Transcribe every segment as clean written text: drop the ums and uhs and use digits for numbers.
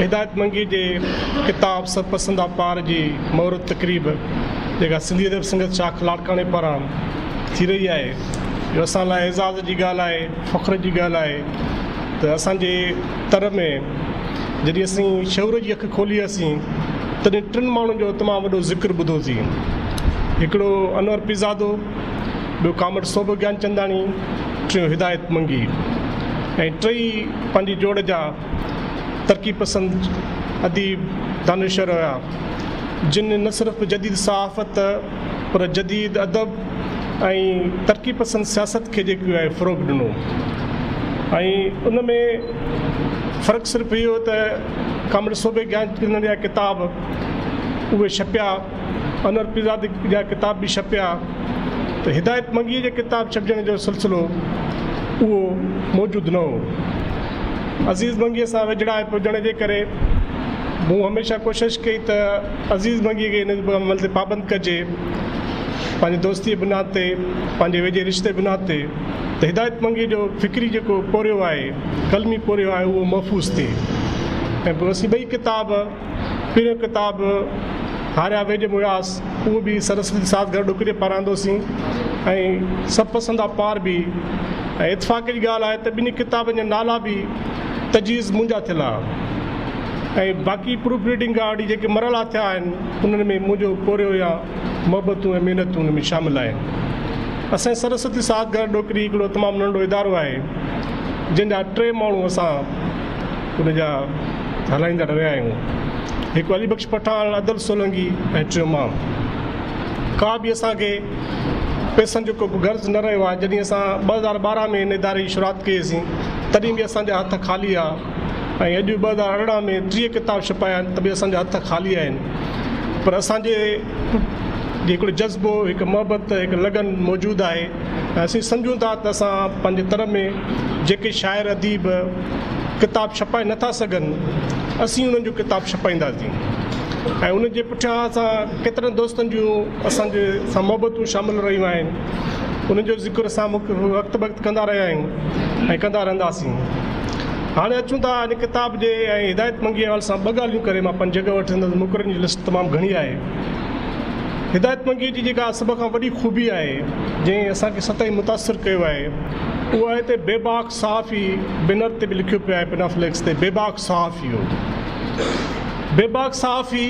हिदायत मंगी जे किताब सरपसंदा पार जी महूरत तक़रीब जेका सिंधी अदब संगत शाख लाड़काणे पारां थी रही आहे, इहो असां लाइ एज़ाज़ जी ॻाल्हि आहे, फ़ख्र जी ॻाल्हि आहे त असांजे तर में जॾहिं असीं शऊर जी अखि खोली हुआसीं तॾहिं टिनि माण्हुनि जो तमामु वॾो ज़िक्र ॿुधोसीं। हिकिड़ो अनवर पीज़ादो, ॿियो कामड़ सोभ ज्ञानचंदाणी, टियों हिदायत मंगी, ऐं टई पंहिंजी जोड़ जा तरक़ी पसंद अदीब दानिशर हुआ जिन न सिर्फ़ु जदीद सहाफ़त पर जदीद अदब ऐं तरक़ी पसंद सियासत खे जेको आहे फ़रोग़ ॾिनो। ऐं उन में फ़र्क़ु सिर्फ़ु इहो त कामड़ सोभे ज्ञान जा किताब उहे छपिया, अनवर पीज़ाद जा किताब बि छपिया, त हिदायत मंगी जे किताब छपजण जो सिलसिलो उहो मौजूदु न हो। अज़ीज़ मंगीअ सां विझड़ाए पुॼण जे करे मूं हमेशह कोशिशि कई त अज़ीज़ मंगीअ खे इन अमल ते पाबंद कजे, पंहिंजी दोस्ती बुनियाद ते, पंहिंजे वेझे रिश्ते बुनियाद ते, त हिदायत मंगी जो फ़िक्री जेको पोरियो आहे, कलमी पोरियो आहे, उहो महफ़ूज़ थिए। ऐं पोइ असीं ॿई किताब, पहिरियों किताब हारिया वेझे मुयास, उहो बि सरस्वती साथ गॾु ॾुकरे पारांदोसीं, ऐं सभु पसंदा पार बि। ऐं इतफ़ाक़ जी ॻाल्हि आहे त ॿिन्ही किताबनि जा नाला बि तजवीज़ मुंहिंजा थियल आहे, ऐं बाक़ी प्रूफ रीडिंग खां वठी जेके मरला थिया आहिनि उन्हनि में मुंहिंजो पोरियो या मोहबतूं ऐं महिनतूं उन में शामिलु आहिनि। असांजे सरस्वती साथ गॾु ॾोकरी हिकिड़ो तमामु नंढो इदारो आहे जंहिंजा 3 माण्हू असां उनजा हलाईंदा रहिया आहियूं। हिकु अली बख्श पठान, अदल सोलंगी ऐं 3 मां। का बि असांखे पैसनि जो को गर्ज़ न रहियो आहे। जॾहिं असां 2012 में इन इदारे जी शुरूआति कईसीं तॾहिं बि असांजा हथ ख़ाली आहे, ऐं अॼु 2018 में 30 किताब छपाया आहिनि त बि असांजा हथ ख़ाली आहिनि। पर असांजे हिकिड़ो जज़्बो, हिकु मोहबत, हिकु लगन मौजूदु आहे, ऐं असीं सम्झूं था त असां पंहिंजे तर में जेके शाइर अदीब किताब छपाए नथा सघनि, असीं उन्हनि जो किताब छपाईंदासीं। ऐं उन जे पुठियां असां केतिरनि दोस्तनि जूं असांजे सां मोहबतूं शामिलु रहियूं आहिनि, उनजो ज़िक्र असां वक़्तु वक़्तु कंदा रहिया आहियूं ऐं कंदा रहंदासीं। हाणे अचूं था इन किताब जे ऐं हिदायत मंगी हवाले सां 2 ॻाल्हियूं करे मां पंहिंजी जॻह वठंदुसि। मुक़ररनि जी लिस्ट तमामु घणी आहे। हिदायत मंगी जी जेका सभ खां वॾी ख़ूबी आहे, जंहिं असांखे सतही मुतासिर कयो आहे, उहो आहे त बेबाक सहाफ़ी, बिनर ते बि लिखियो पियो आहे पिनाफ्लेक्स ते, बेबाक सहाफ़ी हो। बेबाक सहाफ़ी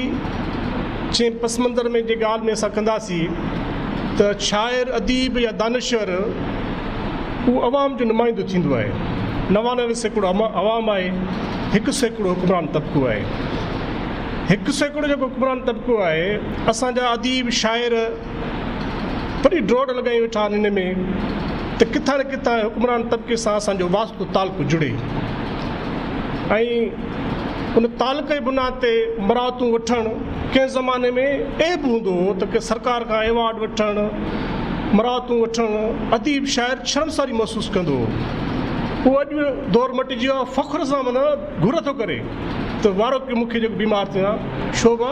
जंहिं पस मंज़र में जे ॻाल्हि में असां कंदासीं त शाइर अदीब या दानिशर उहो अवाम जो नुमाइंदो थींदो आहे। 99% अवाम आहे, 1% हुकुमरान तबिको आहे। 1% जेको हुकुमरान तबिको आहे, असांजा अदीब शाइर वरी ड्रोड़ लॻाई वेठा आहिनि इन में त किथां न किथां हुकुमरान तबिके सां असांजो वास्तो तालुक़ु जुड़े, ऐं उन तालुक़ जे बुनियाद ते मराहतूं वठणु कंहिं ज़माने में एब हूंदो हो त के सरकार खां एवॉर्ड वठणु, मराहतूं वठणु अदीब शाइर शर्मसारी महसूसु कंदो हो। उहो अॼु दौरु मटिजी वियो आहे, फ़ख्र सां माना घुर थो करे त वारो की मूंखे जेको बीमार थियो आहे शोभा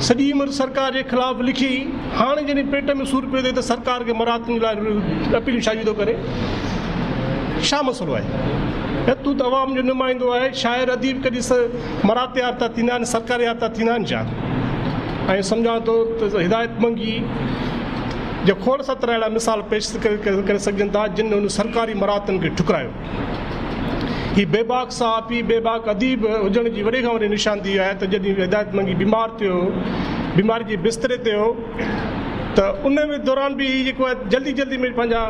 सॼी उमिरि सरकार जे ख़िलाफ़ु लिखी, हाणे जॾहिं पेट में सूरु पियो थिए त सरकार खे मराहतुनि लाइ अपील शाजी थो करे। छा मसइलो आहे? तूं त अवाम जो नुमाइंदो आहे। शाइर अदीब कॾहिं मराहत यार था थींदा आहिनि, सरकार यार था थींदा आहिनि छा? ऐं सम्झां थो त हिदायत मंगी जो खोड़ सत्र अहिड़ा मिसाल पेश करे सघजनि था जिन उन सरकारी मराहतुनि खे ठुकरायो। ही बेबाक सहाफ़ी, बेबाक अदीब हुजण जी वॾे खां वॾी निशानी आहे त जॾहिं हिदायत मंगी बीमार थियो, बीमारी जे बिस्तरे ते हो, त उन में दौरान बि जेको आहे जल्दी जल्दी में पंहिंजा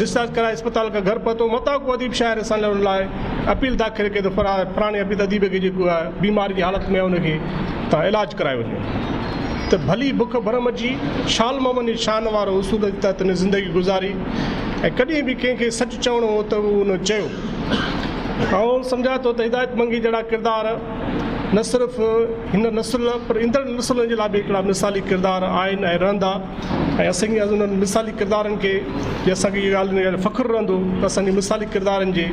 डिस्चार्ज कराए अस्पताल खां घर पहुतो। मता को अदीब शाइर असां लाइ अपील दाख़िल कयो त फलाणे अदीब खे जेको आहे बीमारी जी हालत में उनखे तव्हां इलाजु कराए वञो। त भली बुख भरम जी शाल मोहम्मद शान वारो उसूल जे तहत हिन ज़िंदगी गुज़ारी, ऐं कॾहिं बि कंहिंखे सचु चवणो हो त उहो उन चयो। ऐं सम्झां थो त हिदायत मंगी जहिड़ा किरदार न सिर्फ़ु हिन नसुल पर ईंदड़ नसुलनि जे लाइ बि हिकिड़ा मिसाली किरदार आहिनि ऐं रहंदा, ऐं असांखे उन्हनि मिसाली किरदारनि खे जे असांखे इहा ॻाल्हि फ़ख्रु रहंदो त असांजे मिसाली किरदारनि जे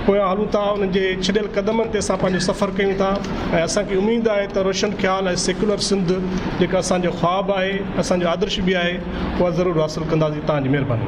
पोयां हलूं था, उन्हनि जे छॾियल क़दमनि ते असां पंहिंजो सफ़र कयूं था। ऐं असांखे उमेदु आहे त रोशन ख़्याल ऐं सेकुलर सिंध जेका असांजो ख़्वाबु आहे, असांजो आदर्श बि आहे, उहा ज़रूरु हासिलु कंदासीं। तव्हांजी महिरबानी।